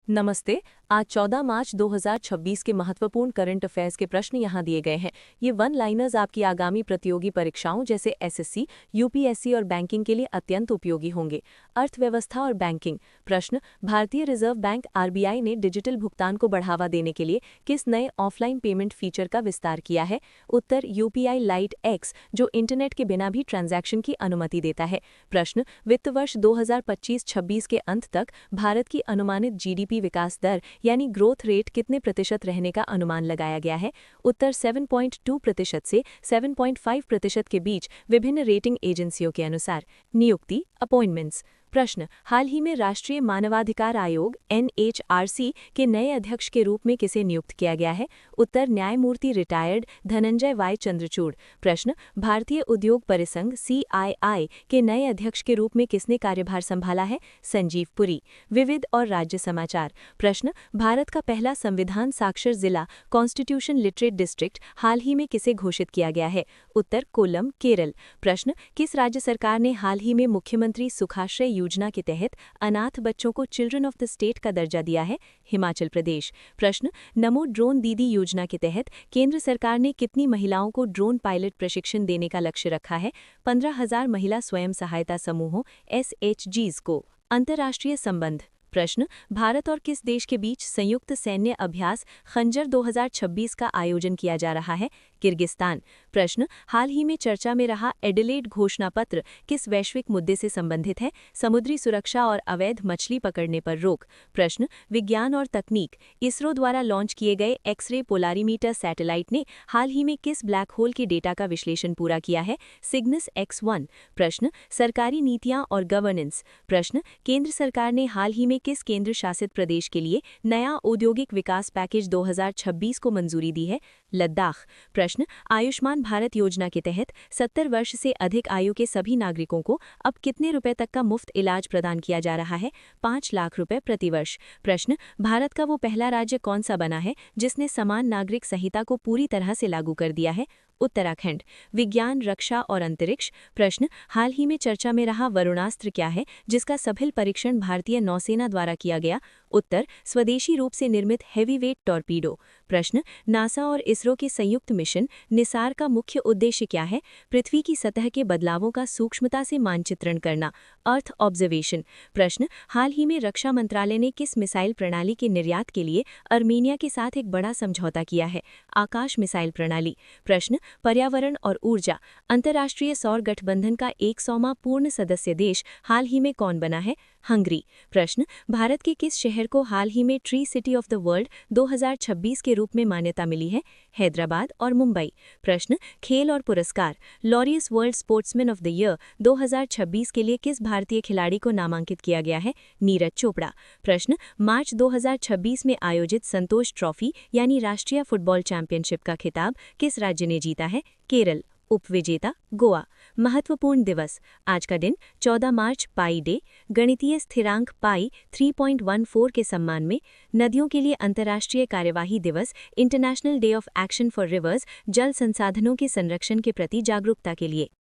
नमस्ते। आज 14 मार्च 2026 के महत्वपूर्ण करंट अफेयर्स के प्रश्न यहाँ दिए गए हैं। ये वन लाइनर्स आपकी आगामी प्रतियोगी परीक्षाओं जैसे एसएससी, यूपीएससी और बैंकिंग के लिए अत्यंत उपयोगी होंगे। अर्थव्यवस्था और बैंकिंग प्रश्न। भारतीय रिजर्व बैंक आरबीआई ने डिजिटल भुगतान को बढ़ावा देने के लिए किस नए ऑफलाइन पेमेंट फीचर का विस्तार किया है? उत्तर यूपीआई लाइट एक्स, जो इंटरनेट के बिना भी ट्रांजैक्शन की अनुमति देता है। प्रश्न। वित्त वर्ष 2025-26 के अंत तक भारत की अनुमानित जीडीपी विकास दर यानी ग्रोथ रेट कितने प्रतिशत रहने का अनुमान लगाया गया है? उत्तर 7.2% से 7.5% के बीच विभिन्न रेटिंग एजेंसियों के अनुसार। नियुक्ति अपॉइंटमेंट्स प्रश्न। हाल ही में राष्ट्रीय मानवाधिकार आयोग एनएचआरसी के नए अध्यक्ष के रूप में किसे नियुक्त किया गया है? उत्तर न्यायमूर्ति रिटायर्ड धनंजय वाई चंद्रचूड़। प्रश्न। भारतीय उद्योग परिसंघ सीआईआई के नए अध्यक्ष के रूप में किसने कार्यभार संभाला है? संजीव पुरी। विविध और राज्य समाचार प्रश्न। भारत का पहला संविधान साक्षर जिला कॉन्स्टिट्यूशन लिटरेट डिस्ट्रिक्ट हाल ही में किसे घोषित किया गया है? उत्तर कोल्लम, केरल। प्रश्न। किस राज्य सरकार ने हाल ही में मुख्यमंत्री सुखाश्रय योजना के तहत अनाथ बच्चों को चिल्ड्रन ऑफ द स्टेट का दर्जा दिया है? हिमाचल प्रदेश। प्रश्न। नमो ड्रोन दीदी योजना के तहत केंद्र सरकार ने कितनी महिलाओं को ड्रोन पायलट प्रशिक्षण देने का लक्ष्य रखा है? 15,000 महिला स्वयं सहायता समूहों एसएचजीज को। अंतर्राष्ट्रीय संबंध प्रश्न। भारत और किस देश के बीच संयुक्त सैन्य अभ्यास खंजर 2026 का आयोजन किया जा रहा है? किर्गिस्तान। प्रश्न। हाल ही में चर्चा में रहा एडिलेड घोषणा पत्र किस वैश्विक मुद्दे से संबंधित है? समुद्री सुरक्षा और अवैध मछली पकड़ने पर रोक। प्रश्न। विज्ञान और तकनीक इसरो द्वारा लॉन्च किए गए एक्स-रे पोलारीमीटर सैटेलाइट ने हाल ही में किस ब्लैक होल के डेटा का विश्लेषण पूरा किया है? Cygnus X1। प्रश्न। सरकारी नीतियां और गवर्नेंस प्रश्न। केंद्र सरकार ने हाल ही में किस केंद्र शासित प्रदेश के लिए नया औद्योगिक विकास पैकेज 2026 को मंजूरी दी है? लद्दाख। प्रश्न। आयुष्मान भारत योजना के तहत 70 वर्ष से अधिक आयु के सभी नागरिकों को अब कितने रुपए तक का मुफ्त इलाज प्रदान किया जा रहा है? 5 लाख रुपए प्रतिवर्ष। प्रश्न। भारत का वो पहला राज्य कौन सा बना है जिसने समान नागरिक संहिता को पूरी तरह से लागू कर दिया है? उत्तराखंड। विज्ञान, रक्षा और अंतरिक्ष प्रश्न। हाल ही में चर्चा में रहा वरुणास्त्र क्या है जिसका सफल परीक्षण भारतीय नौसेना द्वारा किया गया? उत्तर स्वदेशी रूप से निर्मित हैवीवेट टॉर्पीडो। प्रश्न। नासा और इसरो के संयुक्त मिशन निसार का मुख्य उद्देश्य क्या है? पृथ्वी की सतह के बदलावों का सूक्ष्मता से मानचित्रण करना, अर्थ ऑब्जर्वेशन। प्रश्न। हाल ही में रक्षा मंत्रालय ने किस मिसाइल प्रणाली के निर्यात के लिए अर्मेनिया के साथ एक बड़ा समझौता किया है? आकाश मिसाइल प्रणाली। प्रश्न। पर्यावरण और ऊर्जा अंतर्राष्ट्रीय सौर गठबंधन का 100वां पूर्ण सदस्य देश हाल ही में कौन बना है? हंगरी। प्रश्न। भारत के किस शहर को हाल ही में tree city of the world 2026 के रूप में मान्यता मिली है? हैदराबाद और मुंबई। प्रश्न। खेल और पुरस्कार Laureus world sportsman of the year 2026 के लिए किस भारतीय खिलाड़ी को नामांकित किया गया है? नीरज चोपड़ा। प्रश्न। मार्च 2026 में आयोजित संतोष ट्रॉफी यानी राष्ट्रीय फुटबॉल चैंपियनशिप का खिताब किस राज्य ने जीता है? केरल। उपविजेता गोवा। महत्वपूर्ण दिवस आज का दिन 14 मार्च पाई डे, गणितीय स्थिरांक पाई 3.14 के सम्मान में, नदियों के लिए अंतर्राष्ट्रीय कार्यवाही दिवस international day of action for reverse, जल संसाधनों के संरक्षण के प्रति जागरूकता के लिए।